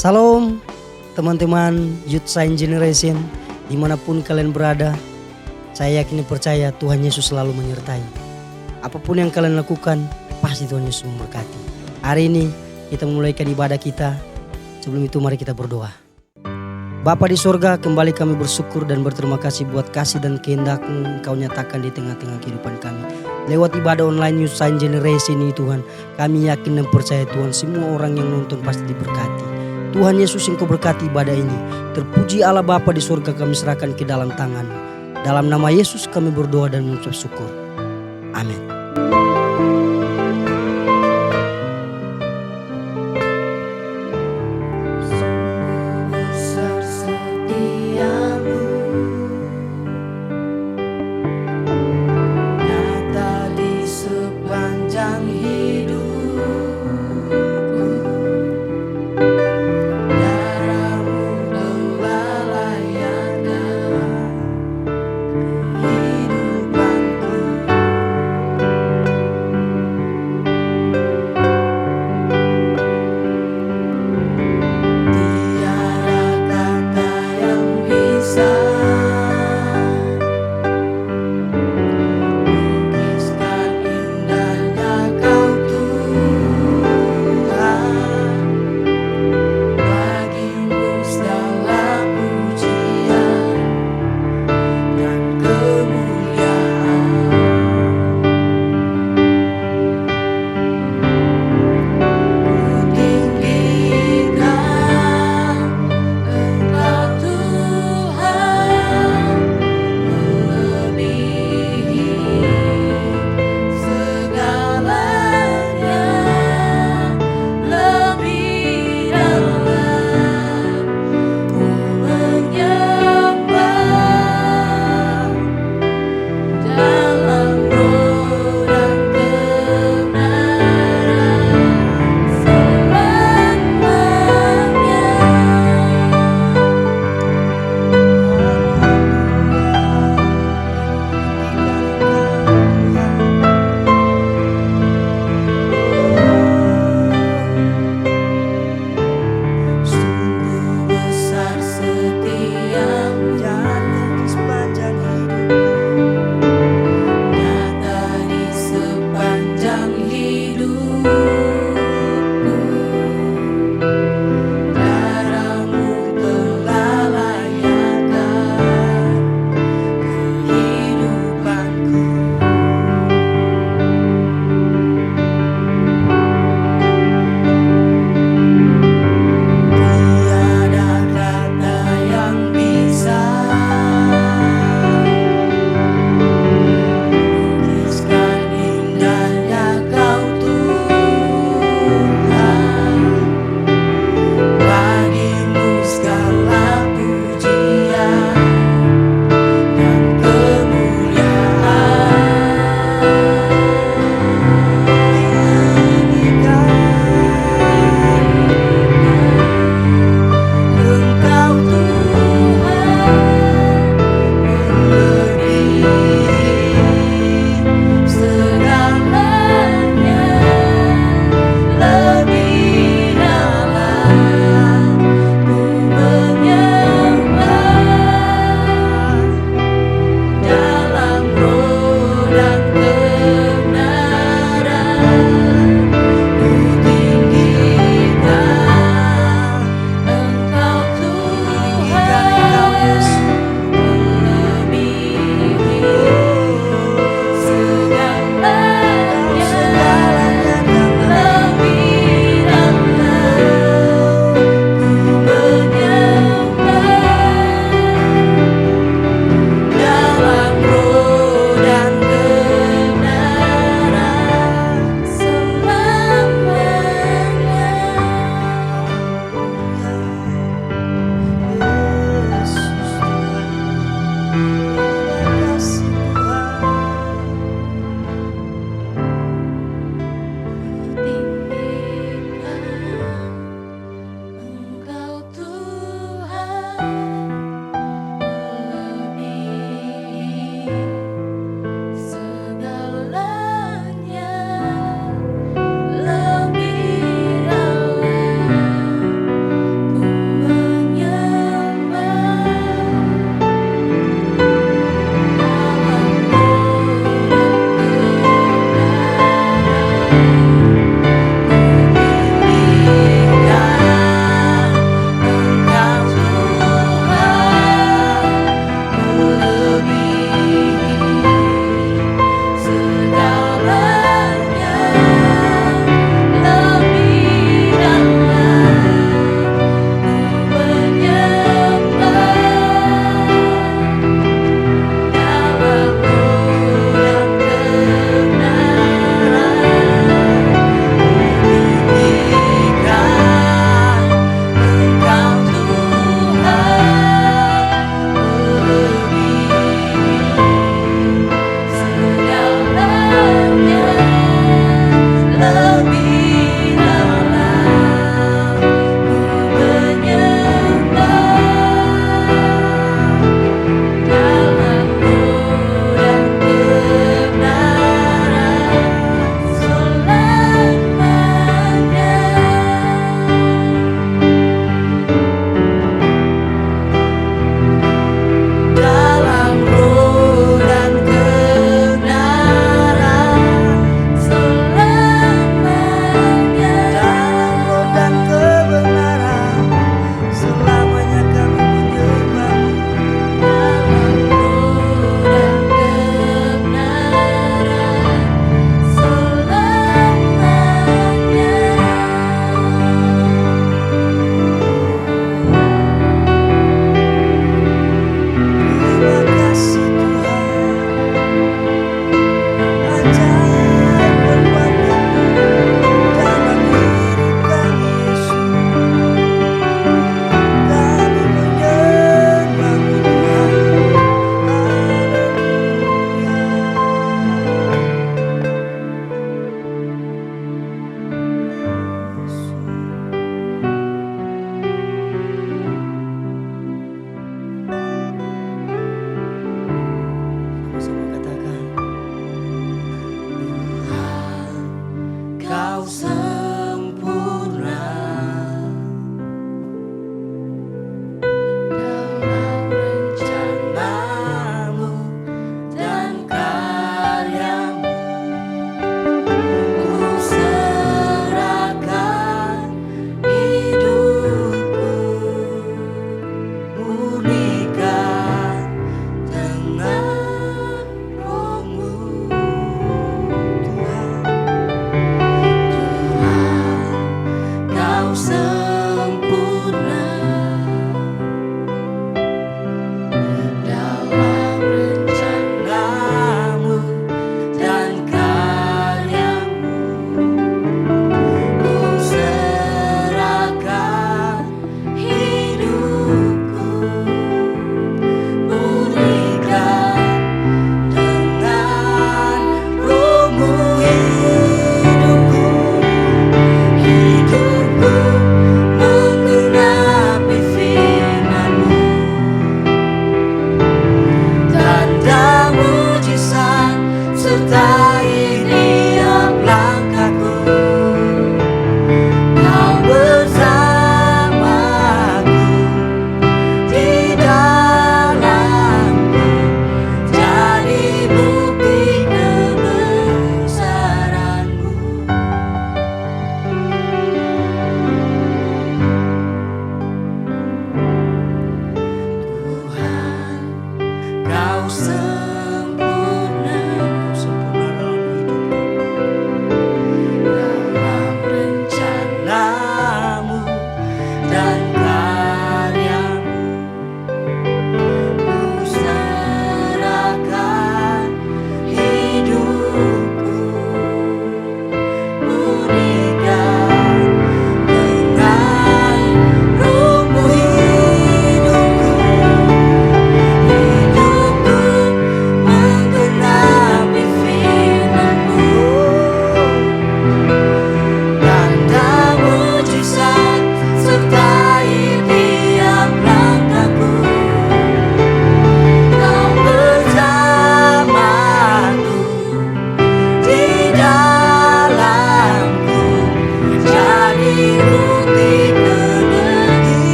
Salam teman-teman Youth Science Generation, dimanapun kalian berada. Saya yakin dan percaya Tuhan Yesus selalu menyertai. Apapun yang kalian lakukan, pasti Tuhan Yesus memberkati. Hari ini kita memulaikan ibadah kita. Sebelum itu mari kita berdoa. Bapa di sorga, kembali kami bersyukur dan berterima kasih buat kasih dan kehendak-Mu Engkau nyatakan di tengah-tengah kehidupan kami. Lewat ibadah online Youth Science Generation ini Tuhan, kami yakin dan percaya Tuhan semua orang yang nonton pasti diberkati. Tuhan Yesus Engkau berkati ibadah ini. Terpuji Allah Bapa di sorga, kami serahkan ke dalam tangan-Mu. Dalam nama Yesus kami berdoa dan mengucap syukur. Amin.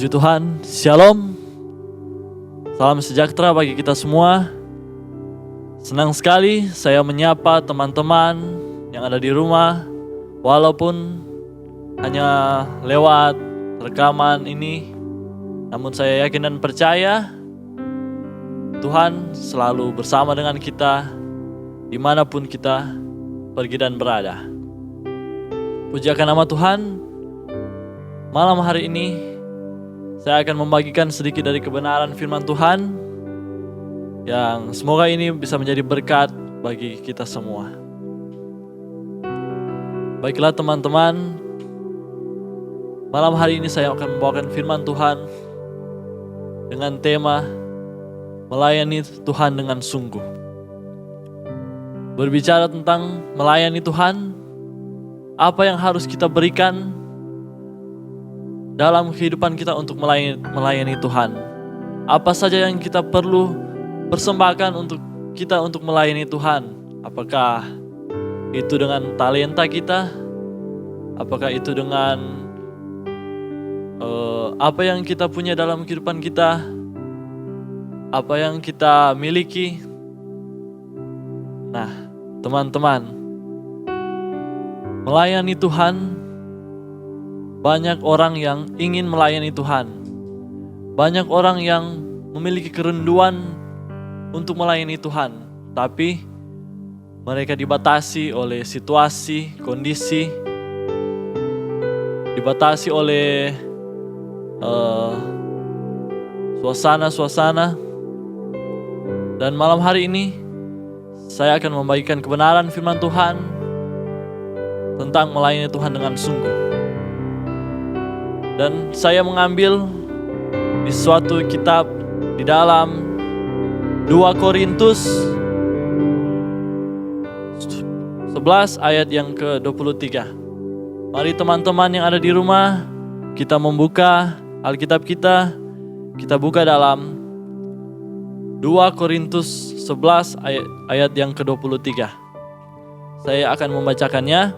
Puji Tuhan, Shalom. Salam sejahtera bagi kita semua. Senang sekali saya menyapa teman-teman yang ada di rumah, walaupun hanya lewat rekaman ini. Namun saya yakin dan percaya Tuhan selalu bersama dengan kita dimanapun kita pergi dan berada. Pujiakan nama Tuhan. Malam hari ini saya akan membagikan sedikit dari kebenaran firman Tuhan yang semoga ini bisa menjadi berkat bagi kita semua. Baiklah teman-teman, malam hari ini saya akan membawakan firman Tuhan dengan tema melayani Tuhan dengan sungguh. Berbicara tentang melayani Tuhan, apa yang harus kita berikan dalam kehidupan kita untuk melayani Tuhan. Apa saja yang kita perlu persembahkan untuk melayani Tuhan. Apakah itu dengan talenta kita? Apakah itu dengan apa yang kita punya dalam kehidupan kita? Apa yang kita miliki? Nah, teman-teman, melayani Tuhan, banyak orang yang ingin melayani Tuhan. Banyak orang yang memiliki kerinduan untuk melayani Tuhan. Tapi mereka dibatasi oleh situasi, kondisi. Dibatasi oleh suasana-suasana. Dan malam hari ini saya akan membagikan kebenaran firman Tuhan tentang melayani Tuhan dengan sungguh. Dan saya mengambil di suatu kitab di dalam 2 Korintus 11 ayat yang ke-23. Mari teman-teman yang ada di rumah, kita membuka Alkitab kita. Kita buka dalam 2 Korintus 11 ayat yang ke-23. Saya akan membacakannya.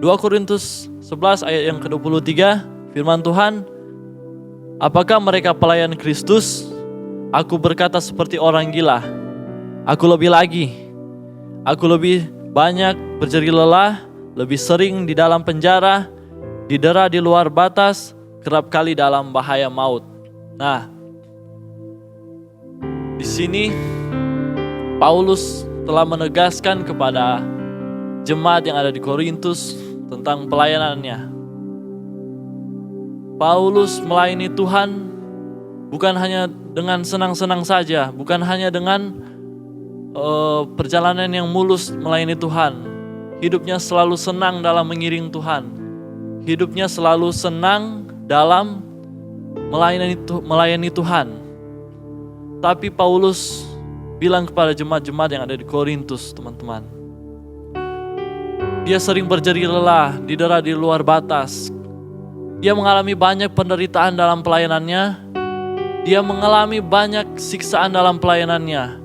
2 Korintus 11 ayat yang ke-23, firman Tuhan, apakah mereka pelayan Kristus? Aku berkata seperti orang gila. Aku lebih lagi. Aku lebih banyak berjeri lelah, lebih sering di dalam penjara, didera di luar batas, kerap kali dalam bahaya maut. Nah, di sini Paulus telah menegaskan kepada jemaat yang ada di Korintus tentang pelayanannya. Paulus melayani Tuhan bukan hanya dengan senang-senang saja, bukan hanya dengan perjalanan yang mulus melayani Tuhan. Hidupnya selalu senang dalam mengiring Tuhan. Hidupnya selalu senang dalam melayani Tuhan. Tapi Paulus bilang kepada jemaat-jemaat yang ada di Korintus, teman-teman, dia sering berjeri lelah, didera di luar batas. Dia mengalami banyak penderitaan dalam pelayanannya. Dia mengalami banyak siksaan dalam pelayanannya.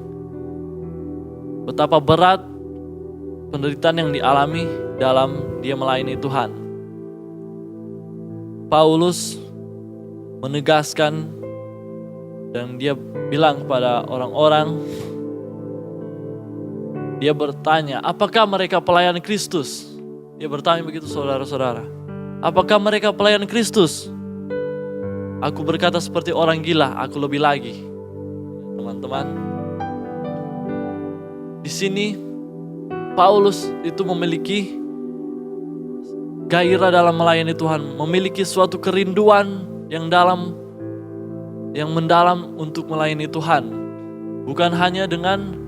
Betapa berat penderitaan yang dialami dalam dia melayani Tuhan. Paulus menegaskan dan dia bilang kepada orang-orang, dia bertanya, apakah mereka pelayan Kristus? Dia bertanya begitu saudara-saudara. Apakah mereka pelayan Kristus? Aku berkata seperti orang gila, aku lebih lagi. Teman-teman, di sini Paulus itu memiliki gairah dalam melayani Tuhan, memiliki suatu kerinduan yang mendalam untuk melayani Tuhan. Bukan hanya dengan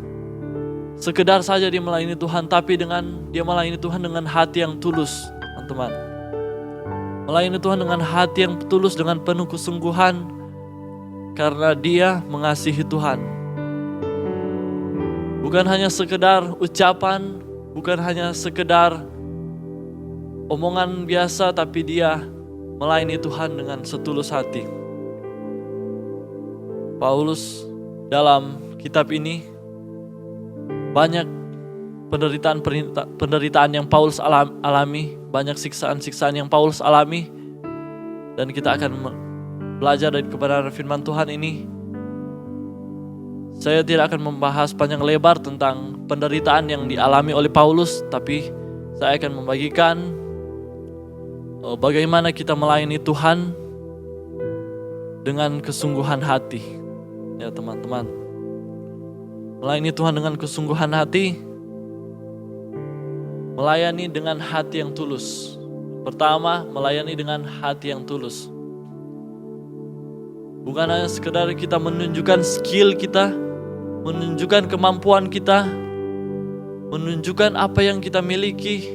sekedar saja dia melayani Tuhan, tapi dengan dia melayani Tuhan dengan hati yang tulus, teman-teman. Melayani Tuhan dengan hati yang tulus, dengan penuh kesungguhan, karena dia mengasihi Tuhan. Bukan hanya sekedar ucapan, bukan hanya sekedar omongan biasa, tapi dia melayani Tuhan dengan setulus hati. Paulus dalam kitab ini banyak penderitaan yang Paulus alami, banyak siksaan-siksaan yang Paulus alami. dan kita akan belajar dari kebenaran firman Tuhan ini. Saya tidak akan membahas panjang lebar tentang penderitaan yang dialami oleh Paulus, tapi saya akan membagikan bagaimana kita melayani Tuhan dengan kesungguhan hati. Ya teman-teman, melayani Tuhan dengan kesungguhan hati, melayani dengan hati yang tulus. Pertama, melayani dengan hati yang tulus. Bukan hanya sekedar kita menunjukkan skill kita, menunjukkan kemampuan kita, menunjukkan apa yang kita miliki,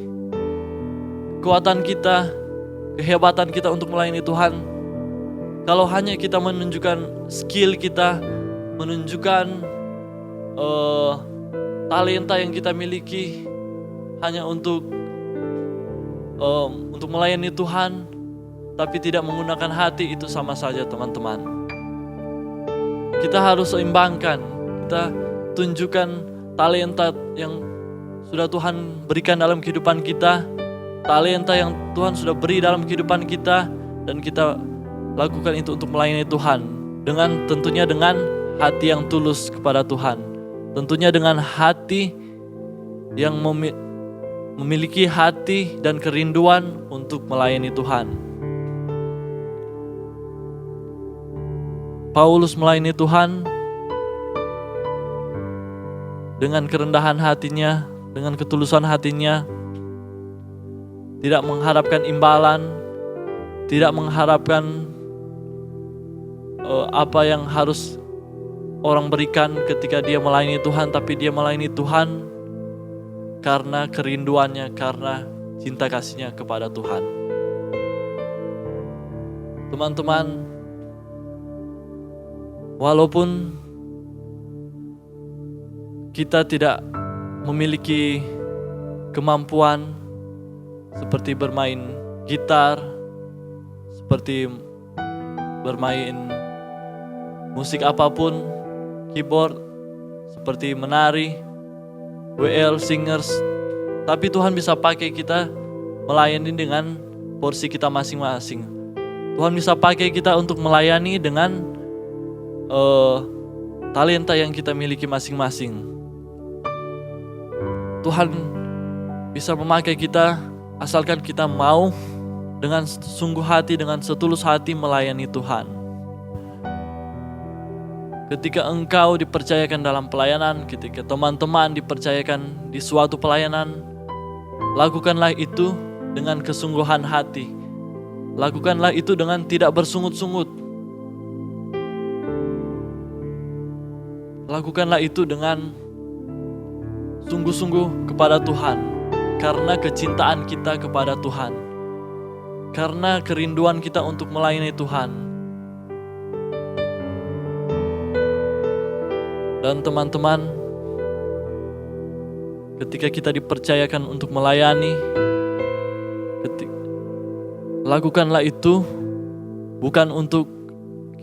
kekuatan kita, kehebatan kita untuk melayani Tuhan. Kalau hanya kita menunjukkan skill kita, menunjukkan talenta yang kita miliki hanya untuk melayani Tuhan, tapi tidak menggunakan hati, itu sama saja teman-teman. Kita harus seimbangkan, kita tunjukkan talenta yang sudah Tuhan berikan dalam kehidupan kita, talenta yang Tuhan sudah beri dalam kehidupan kita, dan kita lakukan itu untuk melayani Tuhan, tentunya dengan hati yang tulus kepada Tuhan, tentunya dengan hati yang memiliki hati dan kerinduan untuk melayani Tuhan. Paulus melayani Tuhan dengan kerendahan hatinya, dengan ketulusan hatinya, tidak mengharapkan imbalan, tidak mengharapkan apa yang harus orang berikan ketika dia melayani Tuhan, tapi dia melayani Tuhan karena kerinduannya, karena cinta kasihnya kepada Tuhan. Teman-teman, walaupun kita tidak memiliki kemampuan seperti bermain gitar, seperti bermain musik apapun, keyboard, seperti menari, WL, singers, tapi Tuhan bisa pakai kita melayani dengan porsi kita masing-masing. Tuhan bisa pakai kita untuk melayani dengan talenta yang kita miliki masing-masing. Tuhan bisa memakai kita asalkan kita mau dengan sungguh hati, dengan setulus hati melayani Tuhan. Ketika engkau dipercayakan dalam pelayanan, ketika teman-teman dipercayakan di suatu pelayanan, lakukanlah itu dengan kesungguhan hati. Lakukanlah itu dengan tidak bersungut-sungut. Lakukanlah itu dengan sungguh-sungguh kepada Tuhan, karena kecintaan kita kepada Tuhan, karena kerinduan kita untuk melayani Tuhan. Dan teman-teman, ketika kita dipercayakan untuk melayani, lakukanlah itu bukan untuk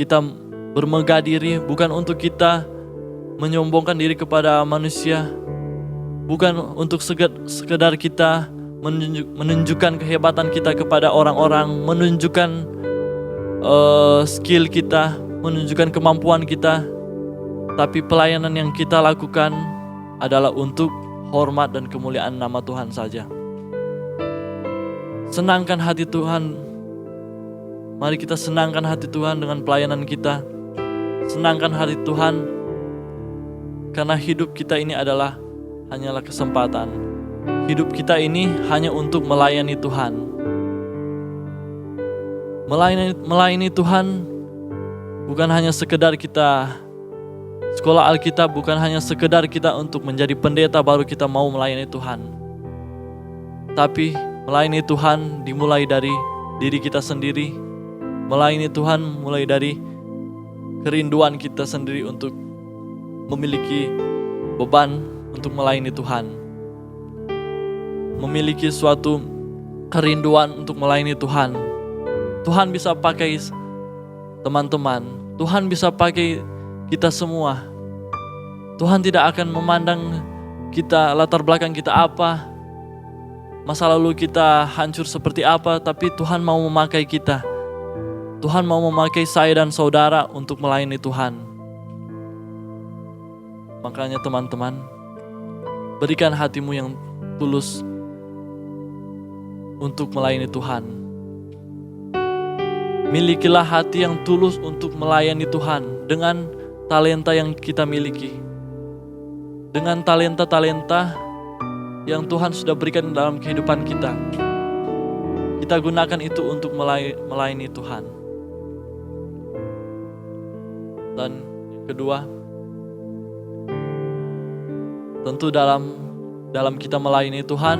kita bermegah diri, bukan untuk kita menyombongkan diri kepada manusia, bukan untuk sekedar kita menunjukkan kehebatan kita kepada orang-orang, menunjukkan skill kita, menunjukkan kemampuan kita. Tapi pelayanan yang kita lakukan adalah untuk hormat dan kemuliaan nama Tuhan saja. Senangkan hati Tuhan. Mari kita senangkan hati Tuhan dengan pelayanan kita. Senangkan hati Tuhan, karena hidup kita ini hanyalah kesempatan. Hidup kita ini hanya untuk melayani Tuhan. Melayani Tuhan bukan hanya sekedar kita sekolah Alkitab, bukan hanya sekedar kita untuk menjadi pendeta baru kita mau melayani Tuhan. Tapi melayani Tuhan dimulai dari diri kita sendiri. Melayani Tuhan mulai dari kerinduan kita sendiri untuk memiliki beban untuk melayani Tuhan. Memiliki suatu kerinduan untuk melayani Tuhan. Tuhan bisa pakai teman-teman. Tuhan bisa pakai kita semua. Tuhan tidak akan memandang kita, latar belakang kita apa, masa lalu kita hancur seperti apa, tapi Tuhan mau memakai kita. Tuhan mau memakai saya dan saudara untuk melayani Tuhan. Makanya teman-teman, berikan hatimu yang tulus untuk melayani Tuhan. Milikilah hati yang tulus untuk melayani Tuhan dengan talenta yang kita miliki. Dengan talenta-talenta yang Tuhan sudah berikan dalam kehidupan kita. Kita gunakan itu untuk melayani Tuhan. Dan yang kedua, tentu dalam kita melayani Tuhan,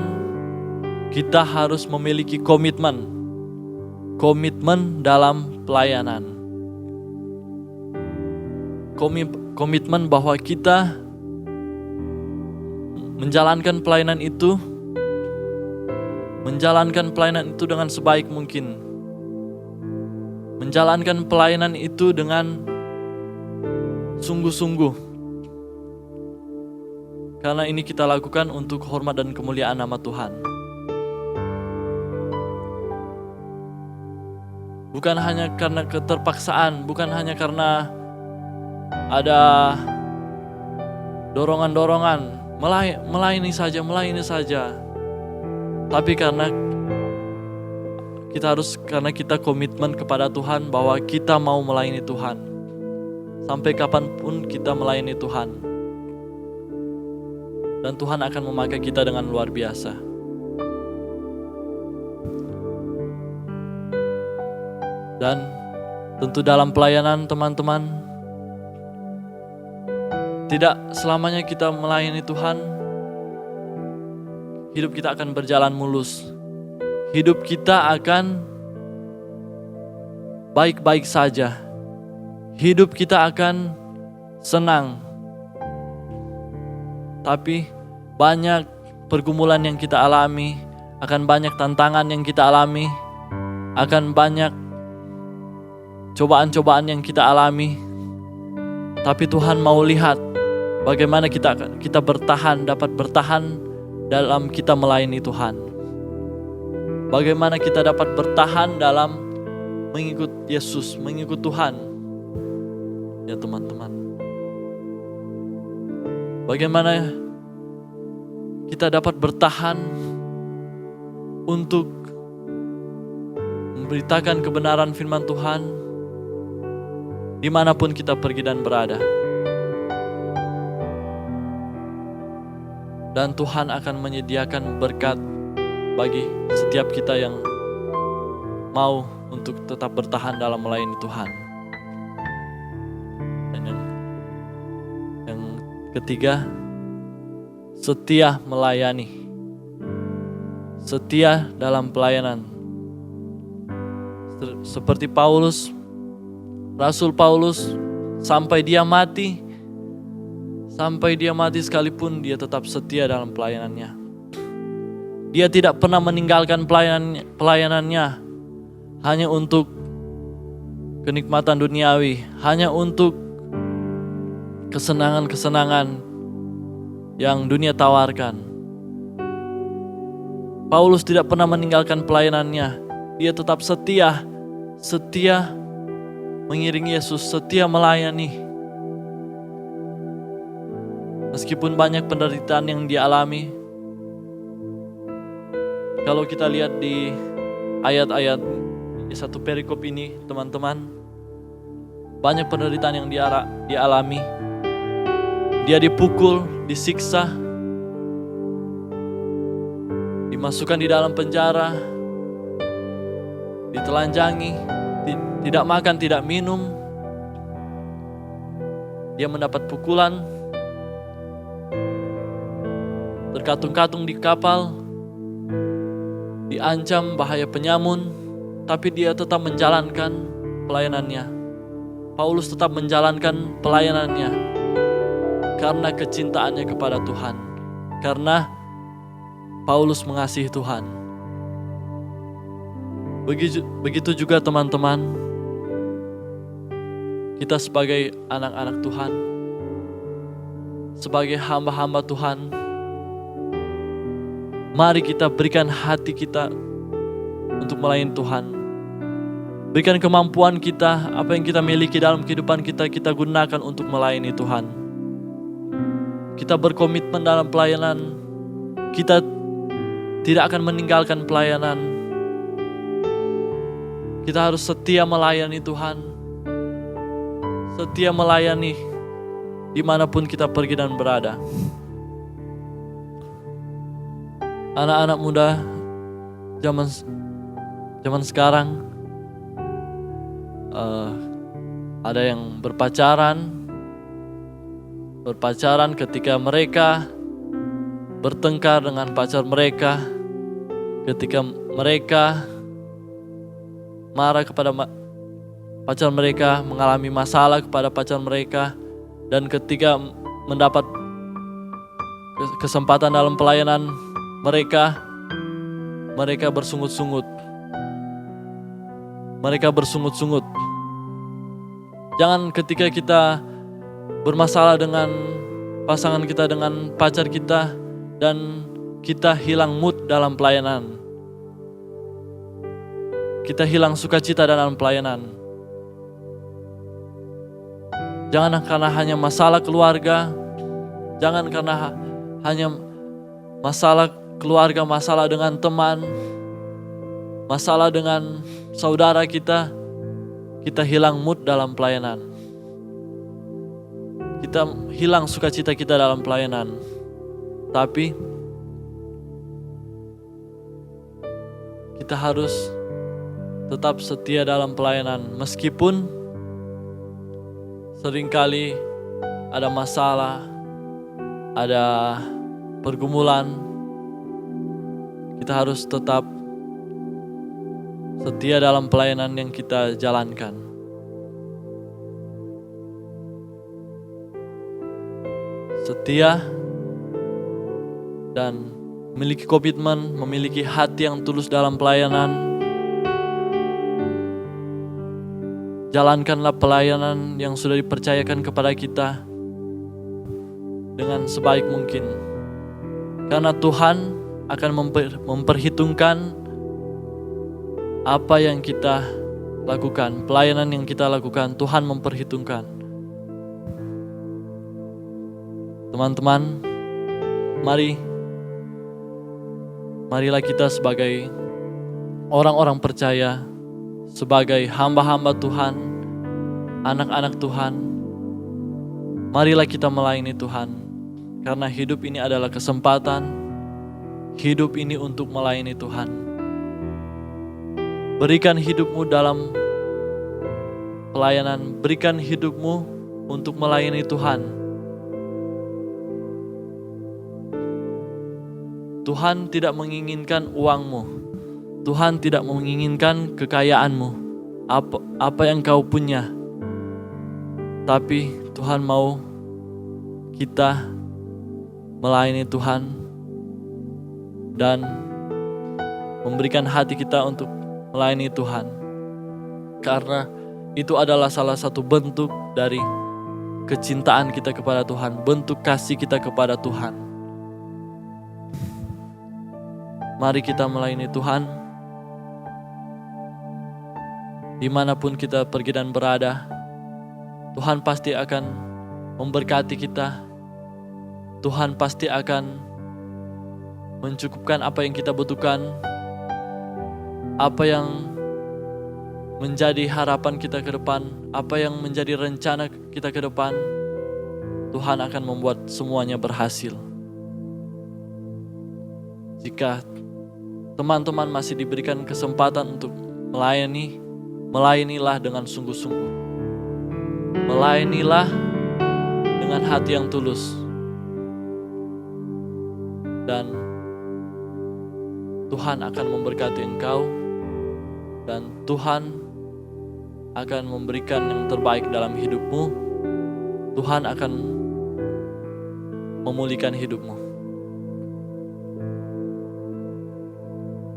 kita harus memiliki komitmen dalam pelayanan. Komitmen bahwa kita menjalankan pelayanan itu dengan sebaik mungkin. Menjalankan pelayanan itu dengan sungguh-sungguh. Karena ini kita lakukan untuk hormat dan kemuliaan nama Tuhan. Bukan hanya karena keterpaksaan, bukan hanya karena ada dorongan-dorongan, melayani saja. Tapi karena kita komitmen kepada Tuhan bahwa kita mau melayani Tuhan. Sampai kapanpun kita melayani Tuhan. Dan Tuhan akan memakai kita dengan luar biasa. Dan tentu dalam pelayanan teman-teman, tidak selamanya kita melayani Tuhan, hidup kita akan berjalan mulus. Hidup kita akan baik-baik saja. Hidup kita akan senang. Tapi banyak pergumulan yang kita alami, akan banyak tantangan yang kita alami, akan banyak cobaan-cobaan yang kita alami. Tapi Tuhan mau lihat bagaimana kita dapat bertahan dalam kita melayani Tuhan. Bagaimana kita dapat bertahan dalam mengikut Yesus, mengikut Tuhan. Ya teman-teman. Bagaimana kita dapat bertahan untuk memberitakan kebenaran firman Tuhan dimanapun kita pergi dan berada. Dan Tuhan akan menyediakan berkat bagi setiap kita yang mau untuk tetap bertahan dalam melayani Tuhan. Dan yang ketiga, setia melayani. Setia dalam pelayanan. Seperti Paulus, Rasul Paulus, sampai dia mati sekalipun dia tetap setia dalam pelayanannya. Dia tidak pernah meninggalkan pelayanannya hanya untuk kenikmatan duniawi, hanya untuk kesenangan-kesenangan yang dunia tawarkan. Paulus tidak pernah meninggalkan pelayanannya. Dia tetap setia mengiringi Yesus, setia melayani. Meskipun banyak penderitaan yang dia alami. Kalau kita lihat di ayat-ayat di satu perikop ini, teman-teman, banyak penderitaan yang dia alami. Dia dipukul, disiksa, dimasukkan di dalam penjara, ditelanjangi, tidak makan, tidak minum. Dia mendapat pukulan, terkatung-katung di kapal, diancam bahaya penyamun, tapi dia tetap menjalankan pelayanannya. Paulus tetap menjalankan pelayanannya karena kecintaannya kepada Tuhan, karena Paulus mengasihi Tuhan. Begitu juga teman-teman, kita sebagai anak-anak Tuhan, sebagai hamba-hamba Tuhan, mari kita berikan hati kita untuk melayani Tuhan. Berikan kemampuan kita, apa yang kita miliki dalam kehidupan kita, kita gunakan untuk melayani Tuhan. Kita berkomitmen dalam pelayanan. Kita tidak akan meninggalkan pelayanan. Kita harus setia melayani Tuhan. Setia melayani dimanapun kita pergi dan berada. Anak-anak muda zaman sekarang ada yang berpacaran ketika mereka bertengkar dengan pacar mereka, ketika mereka marah kepada pacar mereka, mengalami masalah kepada pacar mereka, dan ketika mendapat kesempatan dalam pelayanan mereka bersungut-sungut. Jangan ketika kita bermasalah dengan pasangan kita, dengan pacar kita, dan kita hilang mood dalam pelayanan. Kita hilang sukacita dalam pelayanan. Jangan karena hanya masalah keluarga, jangan karena hanya masalah keluarga, masalah dengan teman, masalah dengan saudara kita hilang mood dalam pelayanan. Kita hilang sukacita kita dalam pelayanan. Tapi kita harus tetap setia dalam pelayanan meskipun seringkali ada masalah, ada pergumulan. Kita harus tetap setia dalam pelayanan yang kita jalankan. Setia dan memiliki komitmen, memiliki hati yang tulus dalam pelayanan. Jalankanlah pelayanan yang sudah dipercayakan kepada kita dengan sebaik mungkin. Karena Tuhan akan memperhitungkan apa yang kita lakukan, pelayanan yang kita lakukan. Tuhan memperhitungkan. Teman-teman, marilah kita sebagai orang-orang percaya, sebagai hamba-hamba Tuhan, anak-anak Tuhan, marilah kita melayani Tuhan. Karena hidup ini adalah kesempatan, hidup ini untuk melayani Tuhan. Berikan hidupmu dalam pelayanan, berikan hidupmu untuk melayani Tuhan. Tuhan tidak menginginkan uangmu, Tuhan tidak menginginkan kekayaanmu, apa yang kau punya. Tapi Tuhan mau kita melayani Tuhan dan memberikan hati kita untuk melayani Tuhan. Karena itu adalah salah satu bentuk dari kecintaan kita kepada Tuhan, bentuk kasih kita kepada Tuhan. Mari kita melayani Tuhan. Dimanapun kita pergi dan berada, Tuhan pasti akan memberkati kita. Tuhan pasti akan mencukupkan apa yang kita butuhkan, apa yang menjadi harapan kita ke depan, apa yang menjadi rencana kita ke depan. Tuhan akan membuat semuanya berhasil. Jika teman-teman masih diberikan kesempatan untuk melayani, melayanilah dengan sungguh-sungguh. Melayanilah dengan hati yang tulus. Dan Tuhan akan memberkati engkau, dan Tuhan akan memberikan yang terbaik dalam hidupmu. Tuhan akan memulihkan hidupmu.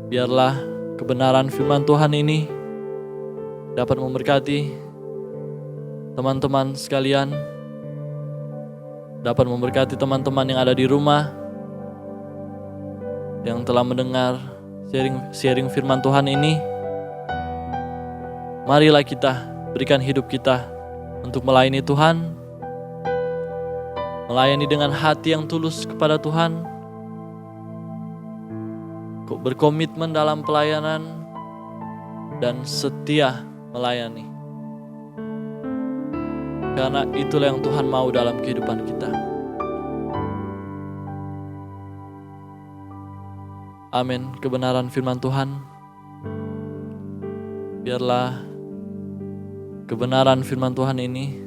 Biarlah kebenaran firman Tuhan ini dapat memberkati teman-teman sekalian, dapat memberkati teman-teman yang ada di rumah, yang telah mendengar sharing firman Tuhan ini. marilah kita berikan hidup kita untuk melayani Tuhan, melayani dengan hati yang tulus kepada Tuhan, berkomitmen dalam pelayanan, dan setia melayani. Karena itulah yang Tuhan mau dalam kehidupan kita. Amin. Kebenaran firman Tuhan, biarlah kebenaran firman Tuhan ini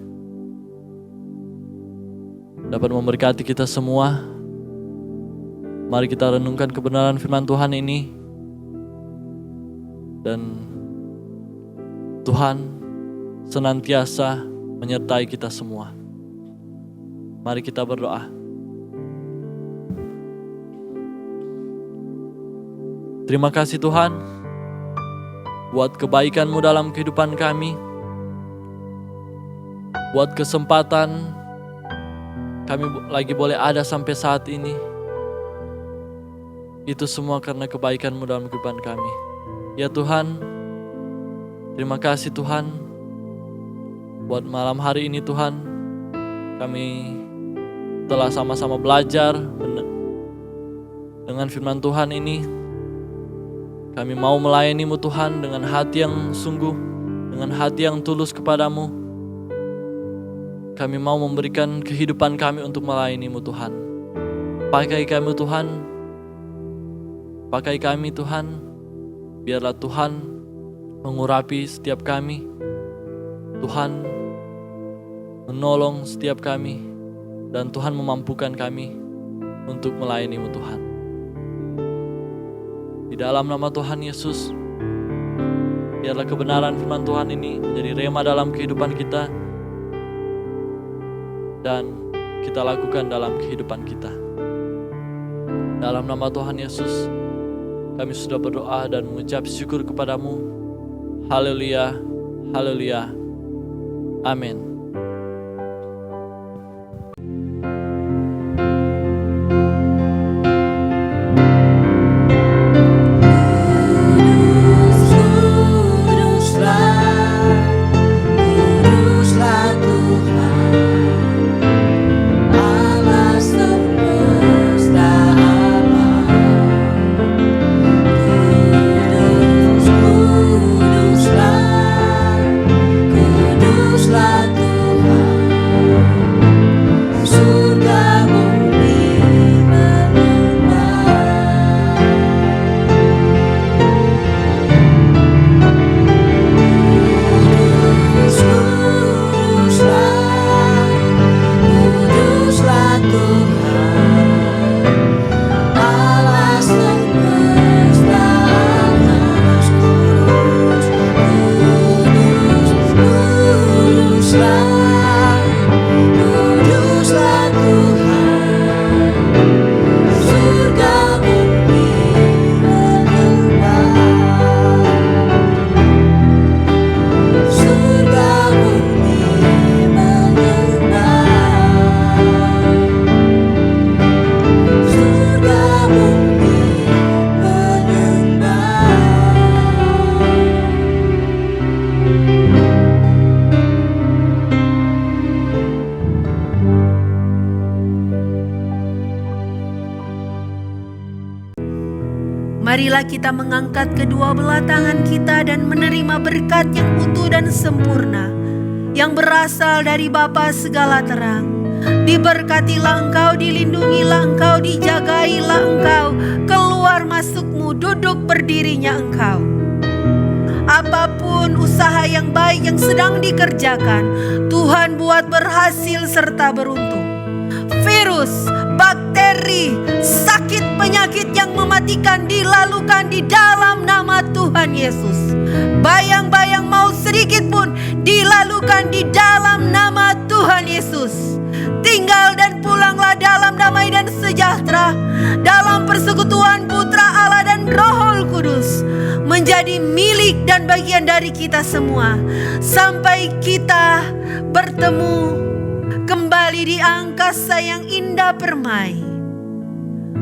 dapat memberkati kita semua. Mari kita renungkan kebenaran firman Tuhan ini, dan Tuhan senantiasa menyertai kita semua. Mari kita berdoa. Terima kasih Tuhan buat kebaikan-Mu dalam kehidupan kami, buat kesempatan kami lagi boleh ada sampai saat ini. Itu semua karena kebaikan-Mu dalam kehidupan kami. Ya Tuhan, terima kasih Tuhan buat malam hari ini Tuhan. Kami telah sama-sama belajar dengan firman Tuhan ini. Kami mau melayani-Mu Tuhan dengan hati yang sungguh, dengan hati yang tulus kepadamu. Kami mau memberikan kehidupan kami untuk melayani-Mu Tuhan. Pakai kami Tuhan, pakai kami Tuhan. Biarlah Tuhan mengurapi setiap kami. Tuhan menolong setiap kami, dan Tuhan memampukan kami untuk melayani-Mu Tuhan. Di dalam nama Tuhan Yesus, biarlah kebenaran firman Tuhan ini menjadi rema dalam kehidupan kita, dan kita lakukan dalam kehidupan kita. Dalam nama Tuhan Yesus, kami sudah berdoa dan mengucap syukur kepadamu. Haleluya, haleluya, amin. Marilah kita mengangkat kedua belah tangan kita dan menerima berkat yang utuh dan sempurna yang berasal dari Bapa segala terang. Diberkatilah engkau, dilindungilah engkau, dijagailah engkau, keluar masukmu, duduk berdirinya engkau. Apapun usaha yang baik yang sedang dikerjakan, Tuhan buat berhasil serta beruntung. Virus, bakteri, sakit, penyakit yang mematikan dilalukan di dalam nama Tuhan Yesus. Bayang-bayang maut sedikit pun dilalukan di dalam nama Tuhan Yesus. Tinggal dan pulanglah dalam damai dan sejahtera, dalam persekutuan Putra Allah dan Roh Kudus, menjadi milik dan bagian dari kita semua sampai kita bertemu kembali di angkasa yang indah permai.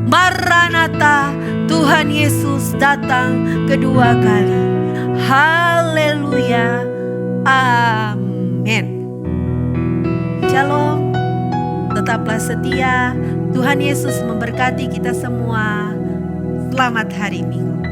Maranatha, Tuhan Yesus datang kedua kali. Haleluya. Amin. Shalom. Tetaplah setia. Tuhan Yesus memberkati kita semua. Selamat hari Minggu.